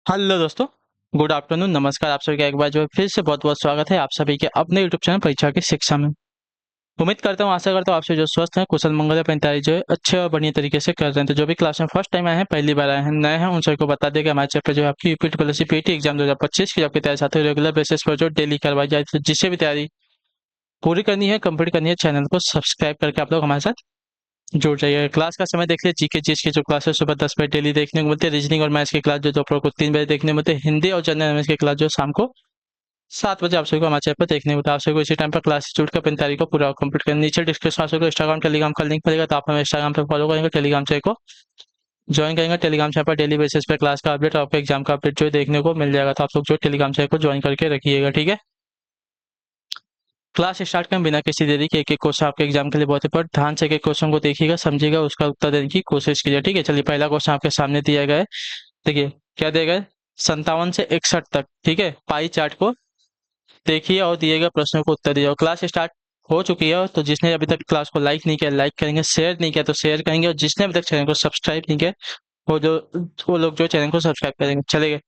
Hello दोस्तों। Good afternoon, नमस्कार। आप सभी का एक बार जो है फिर से बहुत बहुत स्वागत है आप सभी के अपने यूट्यूब चैनल परीक्षा की शिक्षा में। उम्मीद करता हूँ, आशा करता हूँ आप सभी जो स्वस्थ हैं, कुशल मंगल है, अपनी तैयारी जो है अच्छे और बढ़िया तरीके से कर रहे हैं। तो जो भी क्लास में फर्स्ट टाइम आए हैं, पहली बार आए हैं, नए हैं, उन सभी को बता दें कि हमारे चैनल पर जो है आपकी यूपी ट्रिपल पीटी एग्जाम 2025 की आपकी तैयारी साथ ही रेगुलर बेसिस पर जो डेली करवाई जाए, तो जिससे भी तैयारी पूरी करनी है, कंप्लीट करनी है, चैनल को सब्सक्राइब करके आप लोग हमारे साथ जुड़ जाइए। क्लास का समय देख लिया, जीके चीज की जो क्लास है सुबह 10 बजे डेली देखने को मिलती है। रीजनिंग और मैथ्स की क्लास जो दोपहर को 3 बजे देखने को मिलती है। हिंदी और जनरल नॉलेज की क्लास जो शाम को 7 बजे आप सभी को हमारे चैनल पर देखने को मिलता है। आप सभी को इसी टाइम पर क्लास जुड़ कर अपनी तैयारी को पूरा कंप्लीट करना। नीचे डिस्क्रिप्शन में आप सभी को इंस्टाग्राम टेलीग्राम का लिंक मिलेगा, तो आप हमें इंस्टाग्राम पर फॉलो करेंगे, टेलीग्राम चैनल को ज्वाइन करेंगे। टेलीग्राम चैनल पर डेली बेसिस पे क्लास का अपडेट और आपको एग्जाम का अपडेट जो है देखने को मिल जाएगा। तो आप लोग जो टेलीग्राम चैनल को ज्वाइन करके रखिएगा, ठीक है। क्लास स्टार्ट करें बिना किसी देरी के। एक एक क्वेश्चन आपके एग्जाम के लिए बहुत इंपॉर्टेंट, ध्यान से एक एक क्वेश्चन को देखिएगा, समझिएगा, उसका उत्तर देने की कोशिश कीजिए, ठीक है। चलिए, पहला क्वेश्चन आपके सामने दिया गया है। देखिए क्या दिया गया है, 57 से 61 तक, ठीक है। पाई चार्ट को देखिए और दिए गए प्रश्नों को उत्तर दीजिए। और क्लास स्टार्ट हो चुकी है, तो जिसने अभी तक क्लास को लाइक नहीं किया लाइक करेंगे, शेयर नहीं किया तो शेयर करेंगे, और जिसने अभी तक चैनल को सब्सक्राइब नहीं किया वो लोग जो चैनल को सब्सक्राइब करेंगे। चलेगा,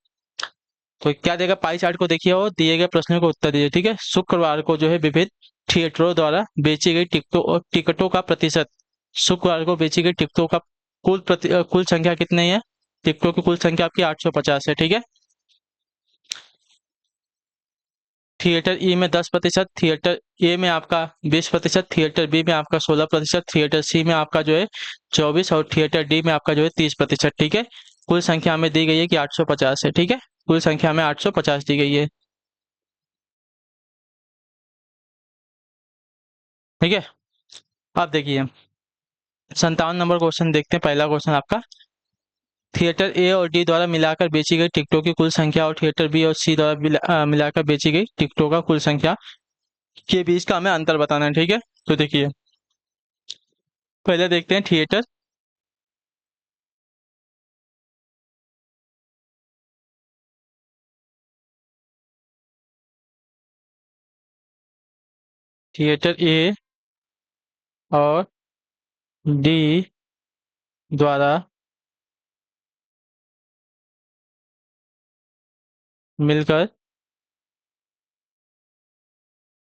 तो क्या देगा, पाई चार्ट को देखिए और दिए गए प्रश्नों को उत्तर दीजिए, ठीक है। शुक्रवार को जो है विभिन्न थिएटरों द्वारा बेची गई टिकटों का प्रतिशत। शुक्रवार को बेची गई टिकटों का कुल संख्या कितनी है। टिकटों की कुल संख्या आपकी 850 है, ठीक है। थिएटर ई में 10%, थिएटर ए में आपका 20%, थिएटर बी में आपका 16%, थिएटर सी में आपका जो है 24, और थिएटर डी में आपका जो है 30%, ठीक है। कुल संख्या हमें दी गई है कि 850 है, ठीक है। कुल संख्या में 850 दी गई है, ठीक है। अब देखिए 57 नंबर क्वेश्चन देखते हैं। पहला क्वेश्चन आपका, थिएटर ए और डी द्वारा मिलाकर बेची गई टिकटों की कुल संख्या और थिएटर बी और सी द्वारा मिलाकर बेची गई टिकटों का कुल संख्या के बीच का हमें अंतर बताना है, ठीक है। तो देखिए पहले देखते हैं थिएटर। थिएटर ए और डी द्वारा मिलकर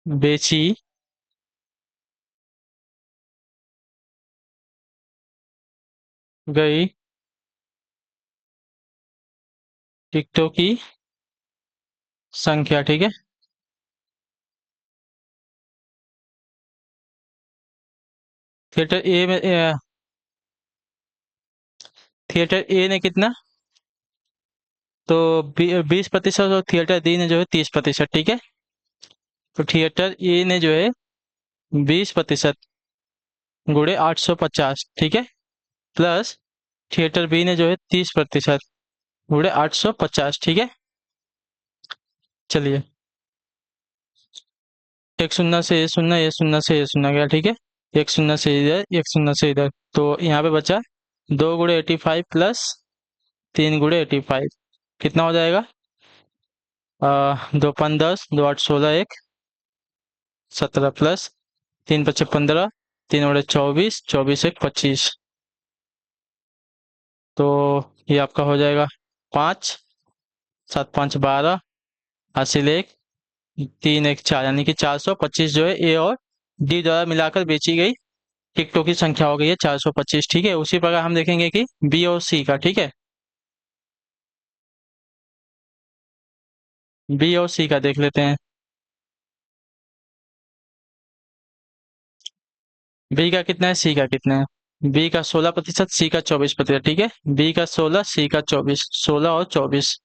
बेची गई टिकटों की संख्या, ठीक है। थिएटर ए में थिएटर ए ने कितना, तो 20% और थिएटर डी ने जो है 30%, ठीक है। तो थिएटर ए ने जो है 20% गुणे 850, ठीक है, प्लस थिएटर बी ने जो है 30% गुणे 850, ठीक है। चलिए, एक शून्य से ये शून्य, ये शून्य से ये शून्य गया, ठीक है। एक शून्य से इधर, एक शून्य से इधर, तो यहाँ पे बचा 2 गुणे 85 प्लस 3 गुणे 85, कितना हो जाएगा। 2 5 10, 2 8 16, 1 17 प्लस 3 5 15, 3 गुणे 24, 24 1 25, तो ये आपका हो जाएगा 5 7 5 12, हासिल 1, 3 1 4, यानी कि 425 जो है ए और डी द्वारा मिलाकर बेची गई टिकटों की संख्या हो गई है 425, ठीक है। उसी प्रकार हम देखेंगे कि बी और सी का, ठीक है। बी और सी का देख लेते हैं। बी का कितना है, सी का कितना है। बी का 16%, सी का 24%, ठीक है। बी का 16, सी का 24, 16 और 24,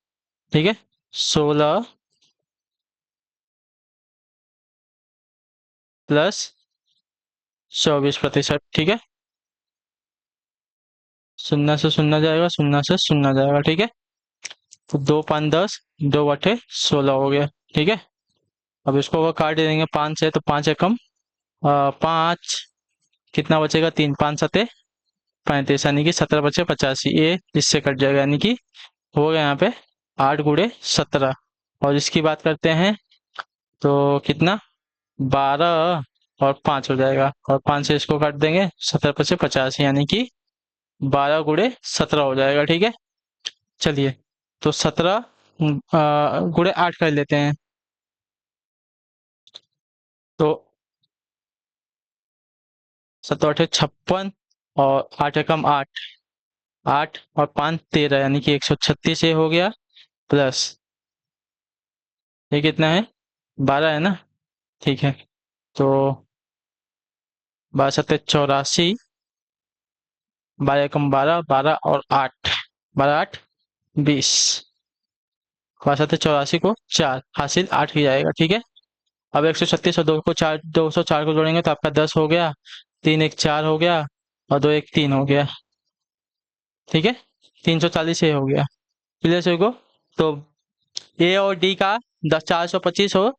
ठीक है। 16 प्लस 24%, ठीक है। शून्य से शून्य जाएगा, शून्य से शून्य जाएगा, ठीक है। तो 2 5 10, 2 बटे 16 हो गया, ठीक है। अब इसको अगर काट देंगे 5 से, तो 5 एकम 5, कितना बचेगा, 3 5 7 35, यानी कि 17 बचे 85, ये इससे कट जाएगा, यानी कि हो गया यहाँ पे 8 गुणे 17। और इसकी बात करते हैं तो कितना, 12 और 5 हो जाएगा, और 5 से इसको काट देंगे, 17 बचे 85, यानी कि 12 गुणे 17 हो जाएगा, ठीक है। चलिए, तो 17 गुणे 8 कर लेते हैं। तो 17 × 8 = 56 और 8 × 8 8 और 5 13, यानी कि 136 ये हो गया। प्लस ये कितना है, 12 है ना। ठीक है। तो 12 × 7 = 84, 12 × 12 12 और 8, 12 × 8 = 20। 12 × 7 = 84 को 4 हासिल 8 ही जाएगा। ठीक है। अब 136 और 204 को जोड़ेंगे तो आपका 10 हो गया, 3 1 4 हो गया और 2 1 3 हो गया। ठीक है, 340 ये हो गया। क्लियर सभी को। तो ए और डी का 425 हो,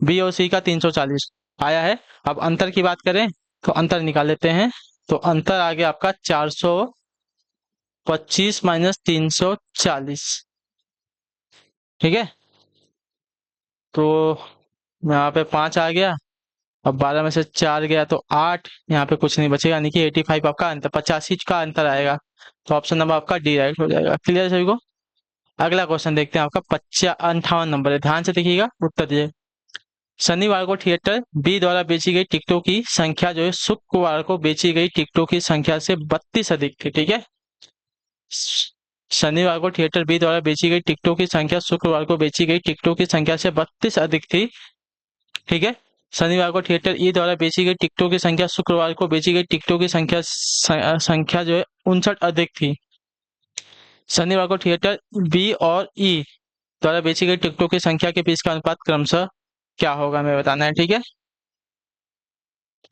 बी और सी का 340 आया है। अब अंतर की बात करें तो अंतर निकाल लेते हैं। तो अंतर आ गया आपका 425 - 340। ठीक है। तो यहाँ पे 5 आ गया। अब 12 में से 4 गया तो 8, यहाँ पे कुछ नहीं बचेगा, यानी कि 85 आपका अंतर, 85 का अंतर आएगा। तो ऑप्शन नंबर आपका डी राइट हो जाएगा। क्लियर है सभी को। अगला क्वेश्चन देखते हैं आपका 58 नंबर है, ध्यान से देखिएगा, उत्तर दीजिए। शनिवार को थिएटर बी द्वारा बेची गई टिकटों की संख्या जो है शुक्रवार को बेची गई टिकटों की संख्या से 32 अधिक थी। ठीक है। शनिवार को थिएटर बी द्वारा बेची गई टिकटों की संख्या शुक्रवार को बेची गई टिकटों की संख्या से 32 अधिक थी। ठीक है। शनिवार को थिएटर ई द्वारा बेची गई टिकटों की संख्या शुक्रवार को बेची गई टिकटों की संख्या जो है 59 अधिक थी। शनिवार को थिएटर बी और ई द्वारा बेची गई टिकटों की संख्या के बीच का अनुपात क्रमशः क्या होगा, हमें बताना है। ठीक है।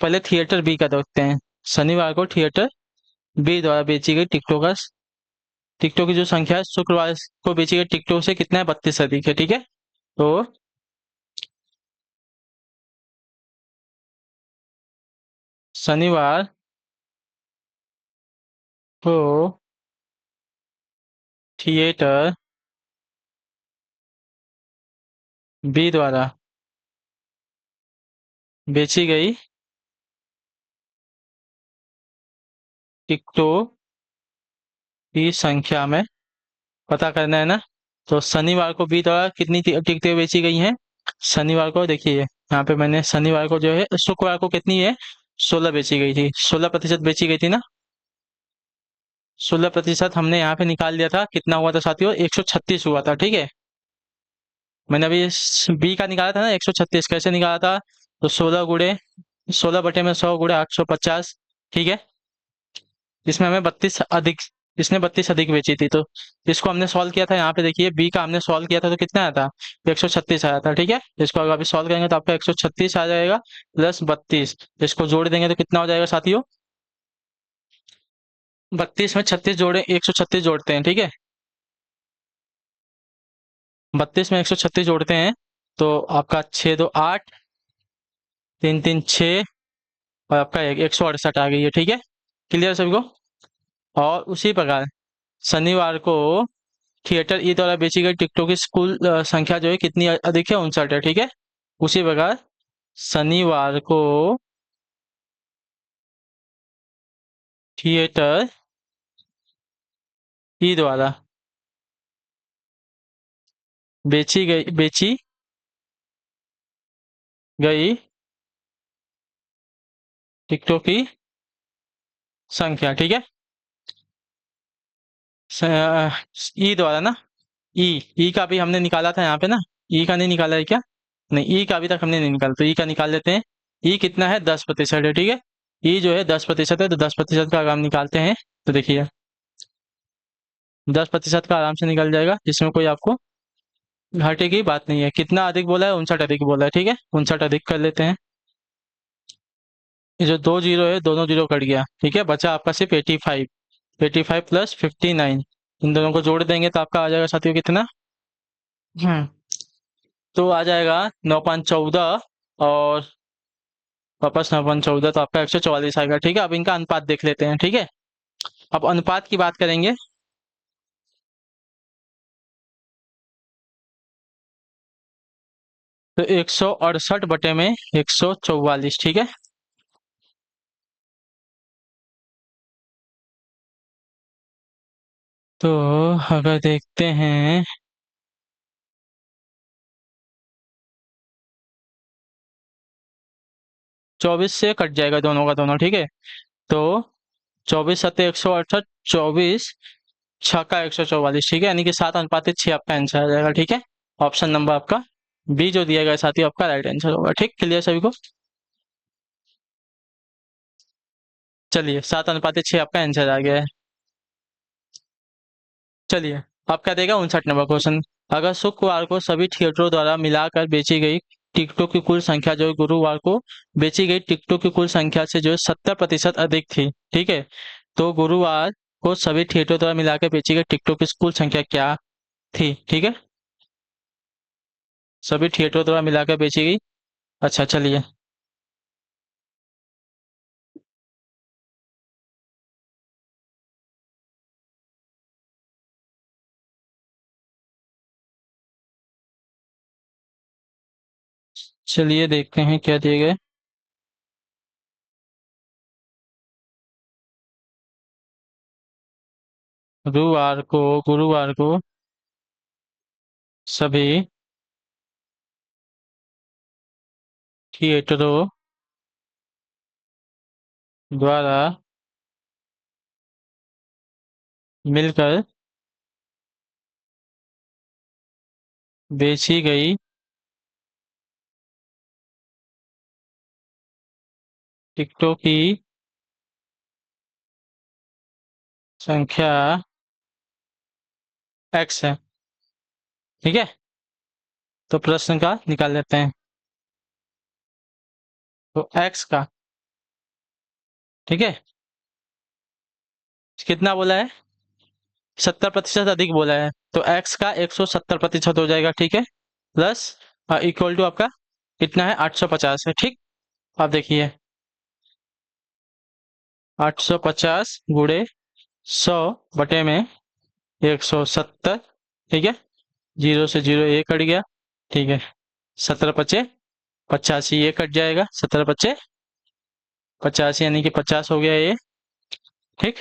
पहले थिएटर बी का देखते हैं। शनिवार को थिएटर बी द्वारा बेची गई टिकटों की जो संख्या है शुक्रवार को बेची गई टिकटों से कितना है, 32 अधिक है। ठीक है। तो शनिवार को थिएटर बी द्वारा बेची गई टिकटों की संख्या में पता करना है ना। तो शनिवार को बी द्वारा कितनी टिकटें बेची गई हैं। शनिवार को देखिए, यहाँ पे मैंने शनिवार को जो है, शुक्रवार को कितनी है, 16 बेची गई थी, 16% बेची गई थी ना। 16% हमने यहाँ पे निकाल लिया था, कितना हुआ था साथियों, 136 हुआ था। ठीक है। मैंने अभी बी का निकाला था ना, 136 कैसे निकाला था, तो 16 × 100 × 850। ठीक है। इसमें हमें 32 अधिक, इसने 32 अधिक बेची थी, तो इसको हमने सॉल्व किया था। यहाँ पे देखिए बी का हमने सॉल्व किया था तो कितना आया था, 136 आया था। ठीक है। इसको अगर अभी सॉल्व करेंगे तो आपका 136 आ जाएगा प्लस 32, इसको जोड़ देंगे तो कितना हो जाएगा साथियों, 32 में 36 जोड़े, 136 जोड़ते हैं। ठीक है। 32 में 136 जोड़ते हैं तो आपका 6 2 8, 3 3 6 और आपका 168 आ गई है। ठीक है। क्लियर सभी को। और उसी प्रकार शनिवार को थिएटर ई द्वारा बेची गई टिकटों की कुल संख्या जो है कितनी अधिक है, 59 है। ठीक है। उसी प्रकार शनिवार को थिएटर ई द्वारा बेची गई टिकटों की संख्या। ठीक है। ई द्वारा ना, ई ई का भी हमने निकाला था यहाँ पे ना, ई का नहीं निकाला है क्या, नहीं, ई का अभी तक हमने नहीं निकाला, तो ई का निकाल लेते हैं। ई कितना है, 10% है। ठीक है। ई जो है 10% है, तो 10% का अगर हम निकालते हैं तो देखिए 10% का आराम से निकल जाएगा, जिसमें कोई आपको घाटे की बात नहीं है। कितना अधिक बोला है, 59 अधिक बोला है। ठीक है। 59 अधिक कर लेते हैं। ये जो 2 जीरो है, दोनों जीरो कट गया। ठीक है। बचा आपका सिर्फ 85, 85 प्लस 59, इन दोनों को जोड़ देंगे तो आपका आ जाएगा साथियों कितना, हम्म तो आ जाएगा 9 5 14 और वापस 9 5 14, तो आपका 144 आएगा। ठीक है। अब इनका अनुपात देख लेते हैं। ठीक है। अब अनुपात की बात करेंगे तो 168 में 144। ठीक है। तो अगर देखते हैं 24 से कट जाएगा दोनों का दोनों, ठीक है। तो 24 × 7 = 168, 24 6 × 1 = 144, ठीक है, यानी कि 7:6 आपका आंसर आ जाएगा, ठीक है। ऑप्शन नंबर आपका बी जो दिया गया है साथी आपका राइट आंसर होगा, ठीक। क्लियर सभी को? चलिए 7:6 आपका आंसर आ गया है। चलिए अब क्या देगा 59 नंबर क्वेश्चन। अगर शुक्रवार को सभी थिएटरों द्वारा मिलाकर बेची गई टिकटों की कुल संख्या जो है गुरुवार को बेची गई टिकटों की कुल संख्या से जो है 70% अधिक थी, ठीक है। तो गुरुवार को सभी थिएटरों द्वारा मिलाकर बेची गई टिकटों की कुल संख्या क्या थी, ठीक है। सभी थिएटरों द्वारा मिलाकर बेची गई। अच्छा चलिए, चलिए देखते हैं क्या दिए गए। गुरुवार को सभी थिएटरों द्वारा मिलकर बेची गई टिकटों की संख्या एक्स है, ठीक है। तो प्रश्न का निकाल लेते हैं। तो एक्स का, ठीक है, कितना बोला है? 70% अधिक बोला है, तो एक्स का 170% हो जाएगा, ठीक है। प्लस इक्वल टू आपका कितना है? 850 है, ठीक। आप देखिए 850 × 100 / ठीक है। 0 से 0 एक कट गया, ठीक है। 17×5 = 85, ये कट जाएगा। 17×5 = 85 यानी कि 50 हो गया ये, ठीक।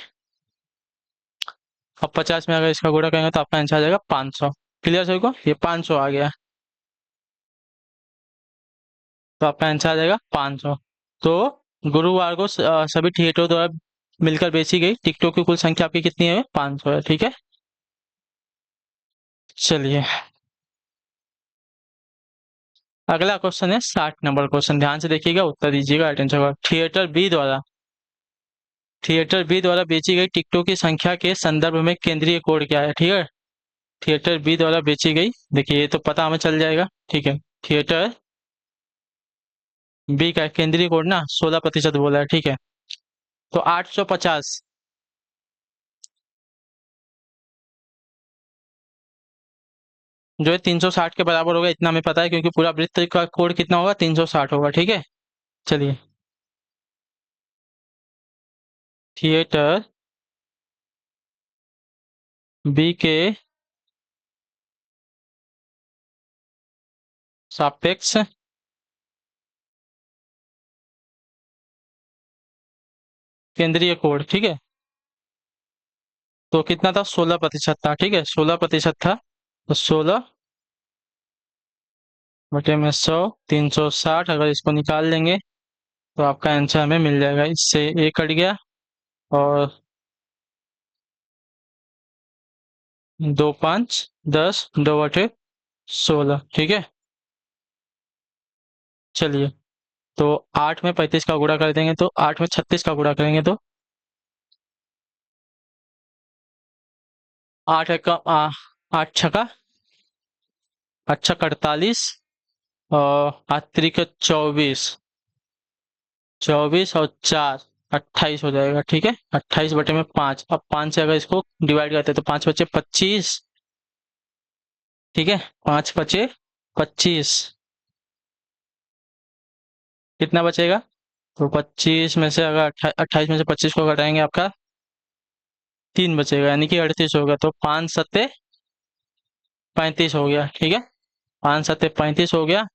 अब 50 में अगर इसका गुणा करेंगे तो आपका आंसर आ जाएगा 500। क्लियर सभी को? ये 500 आ गया, तो आपका आंसर आ जाएगा 500। तो गुरुवार को सभी थिएटरों द्वारा मिलकर बेची गई टिकटों की कुल संख्या आपकी कितनी है? 500 है, ठीक है। चलिए अगला क्वेश्चन है 60 नंबर क्वेश्चन, ध्यान से देखिएगा, उत्तर दीजिएगा, अटेंशन का। थिएटर बी द्वारा बेची गई टिकटों की संख्या के संदर्भ में केंद्रीय कोड क्या है, ठीक है। थिएटर बी द्वारा बेची गई, देखिए ये तो पता हमें चल जाएगा, ठीक है। थिएटर बी का केंद्रीय कोड ना 16% बोला है, ठीक है। तो 850 जो है 360 के बराबर होगा, इतना हमें पता है, क्योंकि पूरा वृत्त का कोड कितना होगा? 360 होगा, ठीक है। चलिए थिएटर बी के सापेक्ष केंद्रीय कोड, ठीक है। तो कितना था? 16% था, ठीक है, 16% था। तो 16/100, 360 अगर इसको निकाल लेंगे तो आपका आंसर हमें मिल जाएगा। इससे एक कट गया और 2×5 = 10, 2/16, ठीक है। चलिए तो 8 में 35 का गुणा कर देंगे, तो 8 में 36 का गुणा करेंगे तो 8 छक्का 48 और 8 × 3 = 24, 24 और 4 28 हो जाएगा, ठीक है। 28/5, अब 5 से अगर इसको डिवाइड करते हैं तो 5×5 = 25, ठीक है। 5×5 = 25, कितना बचेगा? तो 25 में से अगर 28 में से 25 को घटाएंगे आपका 3 बचेगा, यानी कि 38 होगा। तो 5×7 = 35 हो गया, ठीक है। 5×7 = 35 हो गया।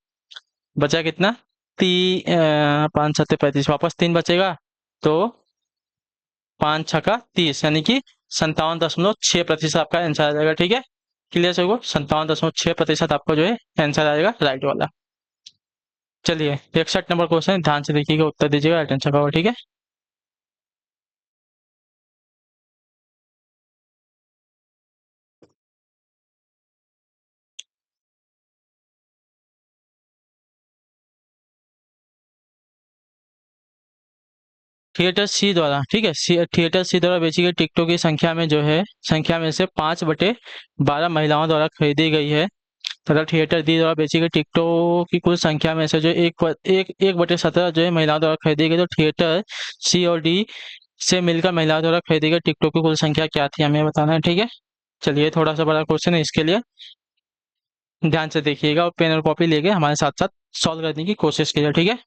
बचा कितना? 5×7 = 35, वापस 3 बचेगा। तो 5×6 = 30, यानी कि 57.6% आपका आंसर आ जाएगा। ठीक है, क्लियर से वो 57.6% आपको जो है आंसर आएगा राइट वाला। चलिए 61 नंबर क्वेश्चन, ध्यान से देखिएगा, उत्तर दीजिएगा अटेंशन का। ठीक है, थिएटर सी द्वारा, ठीक है, थिएटर सी द्वारा बेची गई टिकटों की संख्या में जो है, संख्या में से 5/12 महिलाओं द्वारा खरीदी गई है तथा थिएटर डी द्वारा बेची गई टिकटों की कुल संख्या में से जो 1/17 जो है महिलाओं द्वारा खरीदी गई, तो थिएटर सी और डी से मिलकर महिलाओं द्वारा खरीदी गई टिकटों की कुल संख्या क्या थी, हमें बताना है। ठीक है, चलिए थोड़ा सा बड़ा क्वेश्चन है, इसके लिए ध्यान से देखिएगा और पेन और कॉपी लेके हमारे साथ साथ सॉल्व करने की कोशिश कीजिए। ठीक है,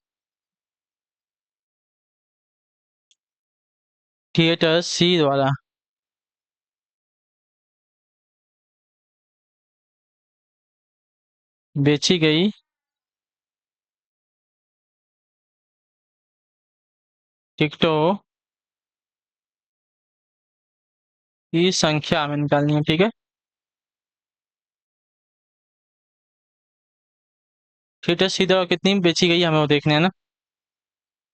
थिएटर सी द्वारा बेची गई टिकटों की संख्या हमें निकालनी है। ठीक है, थिएटर सी द्वारा कितनी बेची गई हमें वो देखने है ना।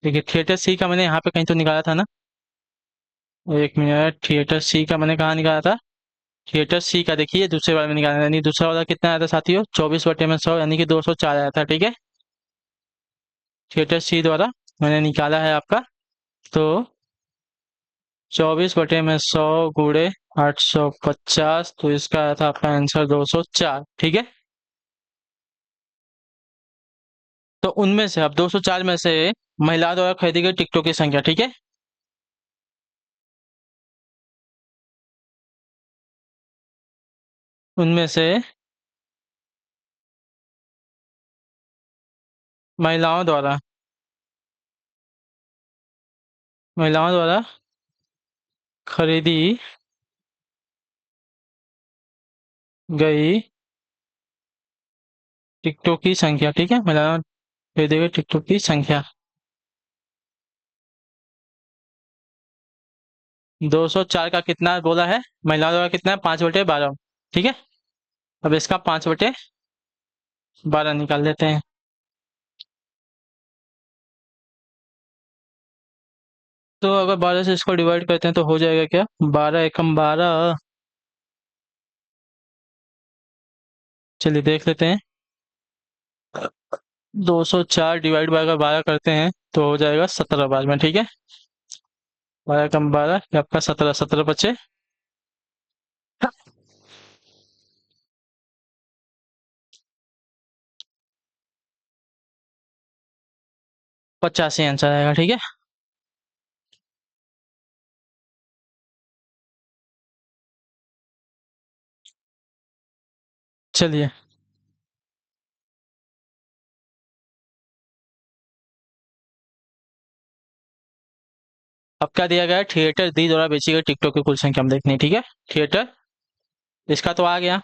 देखिए थिएटर सी का मैंने यहाँ पे कहीं तो निकाला था ना, एक मिनट, थिएटर सी का मैंने कहाँ निकाला था, थिएटर सी का देखिए दूसरे वाले में निकाला था, यानी दूसरा वाला कितना आया था साथियों, 24/100 यानी कि 204 आया था। ठीक है, थिएटर सी द्वारा मैंने निकाला है आपका, तो 24/100 गुणे 850, तो इसका आया था आपका आंसर 204। ठीक है, तो उनमें से अब 204 में से महिला द्वारा खरीदी गई टिकटों की संख्या, ठीक है, उनमें से महिलाओं द्वारा महिलाओं द्वारा खरीदी गई टिकटों की संख्या, ठीक है, महिलाओं द्वारा खरीदी गई टिकटों की संख्या 204 का कितना बोला है, महिलाओं द्वारा कितना है, 5/12। ठीक है, अब इसका 5/12 निकाल लेते हैं। तो अगर 12 से इसको डिवाइड करते हैं तो हो जाएगा क्या, 12 एकम 12। चलिए देख लेते हैं, 204 डिवाइड बाय अगर 12 करते हैं तो हो जाएगा 17 बार में। ठीक है, 12 एकम 12 आपका 17, 17 बचे 85 आंसर आएगा। ठीक है, चलिए अब क्या दिया गया है, थिएटर डी द्वारा बेची गई टिकटों की कुल संख्या हम देखनी है। ठीक है, थिएटर इसका तो आ गया,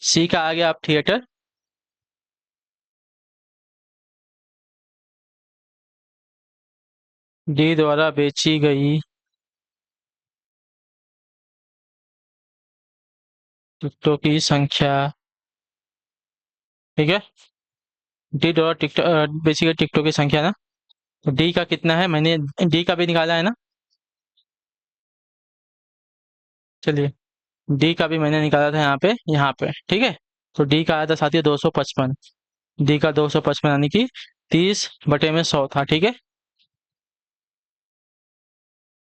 सी का आ गया, अब थिएटर डी द्वारा बेची गई टिकटों की संख्या, ठीक है, डी द्वारा बेची गई टिकटों की संख्या ना, तो डी का कितना है, मैंने डी का भी निकाला है ना, चलिए डी का भी मैंने निकाला था यहाँ पे। ठीक है, तो डी का आया था साथियों 255, डी का 255 यानी कि 30/100 था। ठीक है,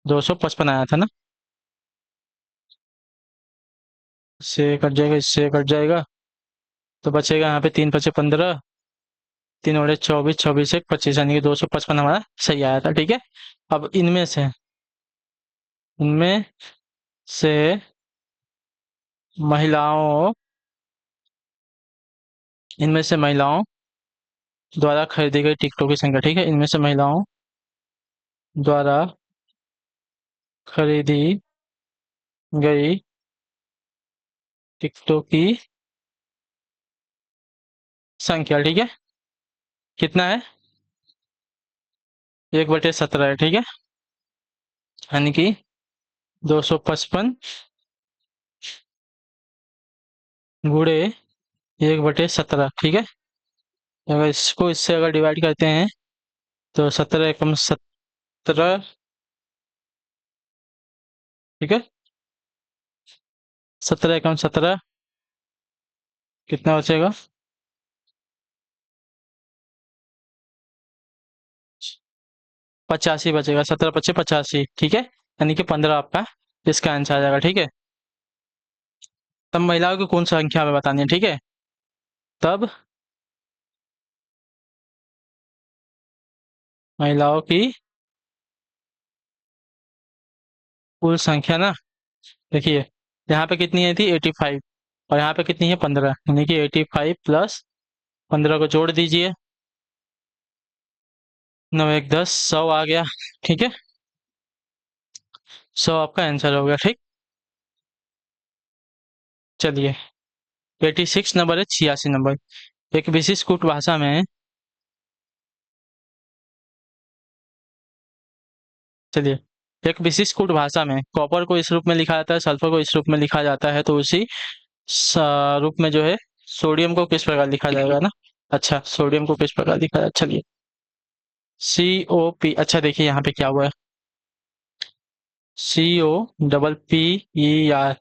255 आया था ना, इससे कट जाएगा, इससे कट जाएगा, तो बचेगा यहाँ पे 3×5 = 15, 3×24 24 एक 25, यानी कि 255 हमारा सही आया था। ठीक है, अब इनमें से महिलाओं इनमें से महिलाओं द्वारा खरीदी गई टिकटों की संख्या, ठीक है, इनमें से महिलाओं द्वारा खरीदी गई टिकटों की संख्या, ठीक है, कितना है, 1/17 है। ठीक है, यानी कि 255 गुणे 1/17, ठीक है। अगर इसको इससे अगर डिवाइड करते हैं तो 17 एकम 17, ठीक है। 17 एकम 17 कितना बचेगा? 85 बचेगा। 17 × 5 = 85, ठीक है। यानी कि 15 आपका इसका आंसर आ जाएगा, ठीक है। तब महिलाओं की कौन संख्या हमें बतानी है, ठीक है। तब महिलाओं की कुल संख्या ना, देखिए यहाँ पे कितनी है थी 85, और यहाँ पे कितनी है 15, यानी कि 85 + 15 को जोड़ दीजिए। 9 1 10, 100 आ गया, ठीक है। 100 आपका आंसर हो गया, ठीक। चलिए 86 नंबर है, 86 नंबर। एक विशिष्ट कूट भाषा में, चलिए, एक विशिष्ट कूट भाषा में कॉपर को इस रूप में लिखा जाता है, सल्फर को इस रूप में लिखा जाता है, तो उसी रूप में जो है सोडियम को किस प्रकार लिखा जाएगा ना। अच्छा, सोडियम को किस प्रकार लिखा जाए, चलिए। COP, अच्छा देखिए यहाँ पे क्या हुआ है। COPPER।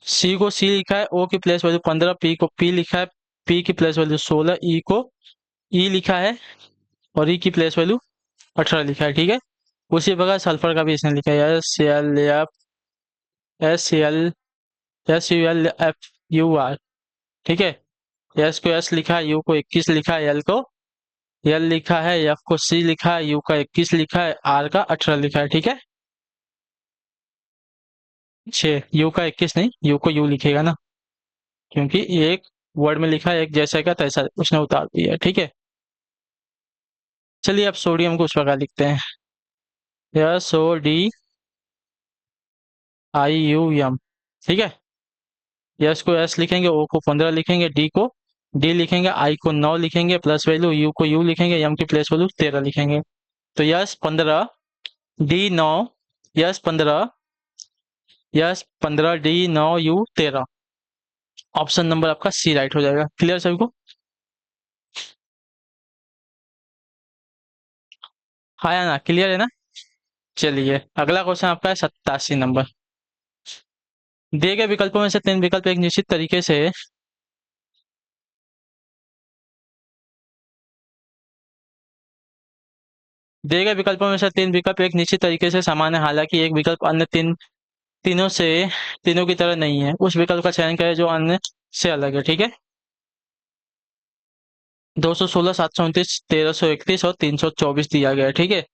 सी को सी लिखा है, ओ की प्लेस वैल्यू 15, पी को पी लिखा है, पी की प्लेस वैल्यू 16, ई को ई लिखा है, और ई की प्लेस वैल्यू 18 लिखा है, ठीक है। उसी प्रकार सल्फर का भी इसने लिखा है, SCl, ठीक है। एस को एस लिखा है, यू को 21 लिखा है, एल को एल लिखा है, एफ को सी लिखा है, यू का 21 लिखा है, आर का 18 लिखा है, ठीक है। 6, यू का 21 नहीं, यू को यू लिखेगा ना, क्योंकि एक वर्ड में लिखा है एक जैसा का तैसा उसने उतार दिया है, ठीक है। चलिए अब सोडियम को उस प्रकार लिखते हैं, SODIUM, ठीक है। यस को एस लिखेंगे, ओ को 15 लिखेंगे, डी को डी लिखेंगे, आई को 9 लिखेंगे, प्लस वैल्यू यू को यू लिखेंगे, एम की प्लेस वैल्यू 13 लिखेंगे। तो yes 15, D 9, yes 15, yes 15, D 9, you 13। Option number आपका सी राइट हो जाएगा। क्लियर सभी को? हाँ या ना, क्लियर है ना? चलिए अगला क्वेश्चन आपका है 87 नंबर। दिए गए विकल्पों में से 3 विकल्प एक निश्चित तरीके से दिए गए विकल्पों में से 3 विकल्प एक निश्चित तरीके से समान है, हालांकि एक विकल्प अन्य तीनों की तरह नहीं है। उस विकल्प का चयन करें जो अन्य से अलग है, ठीक है। 216, 729, 1331 और 324 दिया गया है, ठीक है।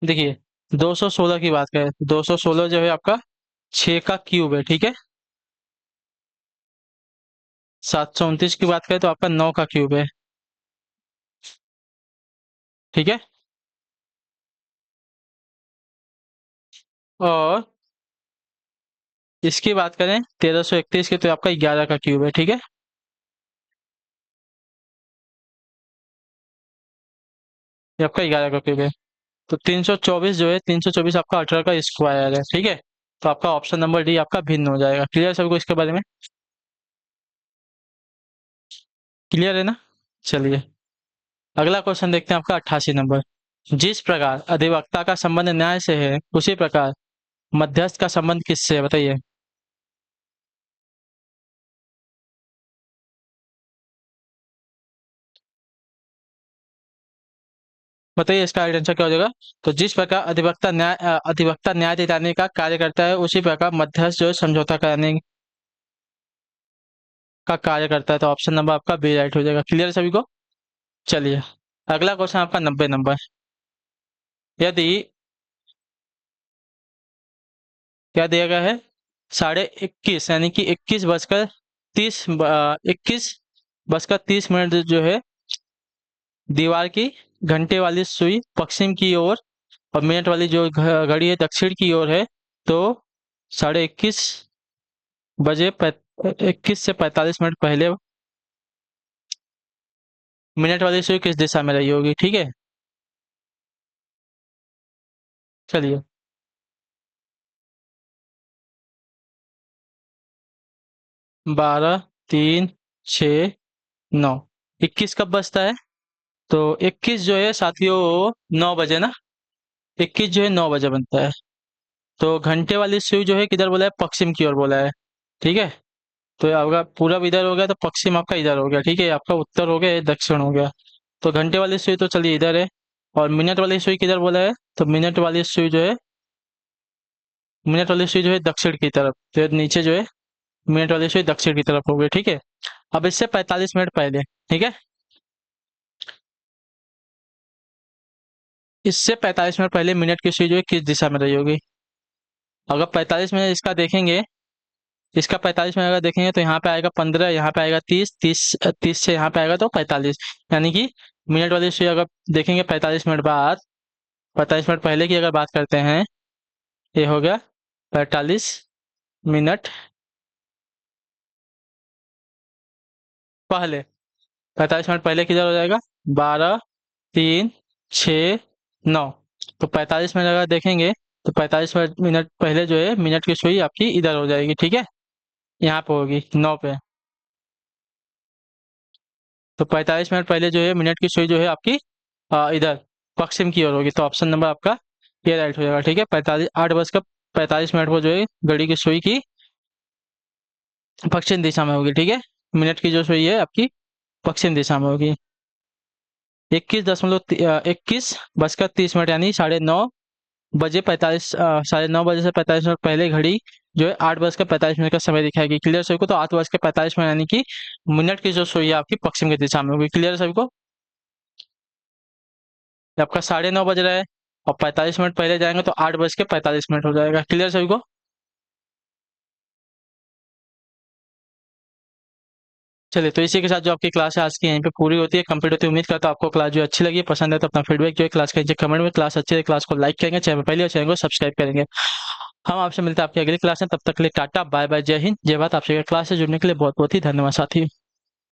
देखिए 216 की बात करें, 216 जो है आपका 6 का क्यूब है, ठीक है। 729 की बात करें तो आपका 9 का क्यूब है, ठीक है। और इसकी बात करें 1331 की, तो आपका 11 का क्यूब है, ठीक है। ये आपका 11 का क्यूब है। तो 324 जो है, 324 आपका 18 का स्क्वायर है, ठीक है। तो आपका ऑप्शन नंबर डी आपका भिन्न हो जाएगा। क्लियर सबको इसके बारे में? क्लियर है ना? चलिए अगला क्वेश्चन देखते हैं आपका 88 नंबर। जिस प्रकार अधिवक्ता का संबंध न्याय से है, उसी प्रकार मध्यस्थ का संबंध किससे है, बताइए। बताइए इसका राइट आंसर क्या हो जाएगा। तो जिस प्रकार अधिवक्ता न्याय दिलाने का कार्य करता है, उसी प्रकार मध्यस्थ जो है समझौता कराने का कार्य करता है। तो ऑप्शन नंबर आपका बी राइट हो जाएगा। क्लियर है सभी को? चलिए अगला क्वेश्चन आपका 90 नंबर। यदि क्या दिया गया है, 21:30 यानी कि 21:30 जो है दीवार की घंटे वाली सुई पश्चिम की ओर और मिनट वाली जो घड़ी है दक्षिण की ओर है, तो 21:30 21 से 45 मिनट पहले मिनट वाली सुई किस दिशा में रही होगी, ठीक है। चलिए। 12, 3, 6, 9। 21 कब बजता है? तो 21 जो है साथियों 9 बजे ना। 21 जो है 9 बजे बनता है। तो घंटे वाली सुई जो है किधर बोला है? पश्चिम की ओर बोला है। ठीक है। तो आपका पूरब इधर हो गया, तो पश्चिम आपका इधर हो गया। ठीक है, आपका उत्तर हो गया, ये दक्षिण हो गया। तो घंटे वाली सुई तो चलिए इधर है। और मिनट वाली सुई किधर बोला है? तो मिनट वाली सुई जो है दक्षिण की तरफ, तो नीचे जो है मिनट वाली सुई दक्षिण की तरफ हो गई। ठीक है। अब इससे 45 मिनट पहले। ठीक है। इससे 45 मिनट पहले मिनट की सुई जो है किस दिशा में रही होगी? अगर 45 मिनट इसका देखेंगे, इसका 45 मिनट अगर देखेंगे तो यहाँ पे आएगा 15, यहाँ पे आएगा 30, 30 से यहाँ पे आएगा तो 45। यानी कि मिनट वाली सुई अगर देखेंगे 45 मिनट बाद, 45 मिनट पहले की अगर बात करते हैं, ये हो गया 45 मिनट पहले। 45 मिनट पहले किधर हो जाएगा? 12, 3, 6, 9। तो 45 मिनट अगर देखेंगे तो 45 मिनट पहले जो है मिनट की सुई आपकी इधर हो जाएगी। ठीक है, यहाँ पे होगी 9 पे। तो 45 मिनट पहले जो है मिनट की सुई जो है आपकी इधर पश्चिम की ओर होगी। तो ऑप्शन नंबर आपका ये राइट हो जाएगा। ठीक है, 8 बज कर 45 मिनट को जो है घड़ी की सुई की पश्चिम दिशा में होगी। ठीक है, मिनट की जो सुई है आपकी पश्चिम दिशा में होगी। 21:30 यानी 9:30 से 45 मिनट पहले घड़ी जो है 8:45 का समय दिखाएगी। क्लियर सभी को? तो 8:45 यानी कि मिनट की जो सुई है आपकी पश्चिम की दिशा में होगी। क्लियर सभी को? ये आपका 9:30 बज रहा है और 45 मिनट पहले जाएंगे तो 8:45 हो जाएगा। क्लियर सभी को? चलिए, तो इसी के साथ जो आपकी क्लास है आज की यहीं पे पूरी होती है, कंप्लीट होती है। उम्मीद करता हूं आपको क्लास जो अच्छी लगी, पसंद है तो अपना फीडबैक जो है क्लास का नीचे कमेंट में, क्लास अच्छी है क्लास को लाइक करेंगे, चैनल पहले और चैनल को सब्सक्राइब करेंगे। हम आपसे मिलते हैं आपकी अगली क्लास में, तब तक के लिए टाटा बाय बाय, जय हिंद जय भारत। आपसे क्लास से जुड़ने के लिए बहुत बहुत ही धन्यवाद साथी।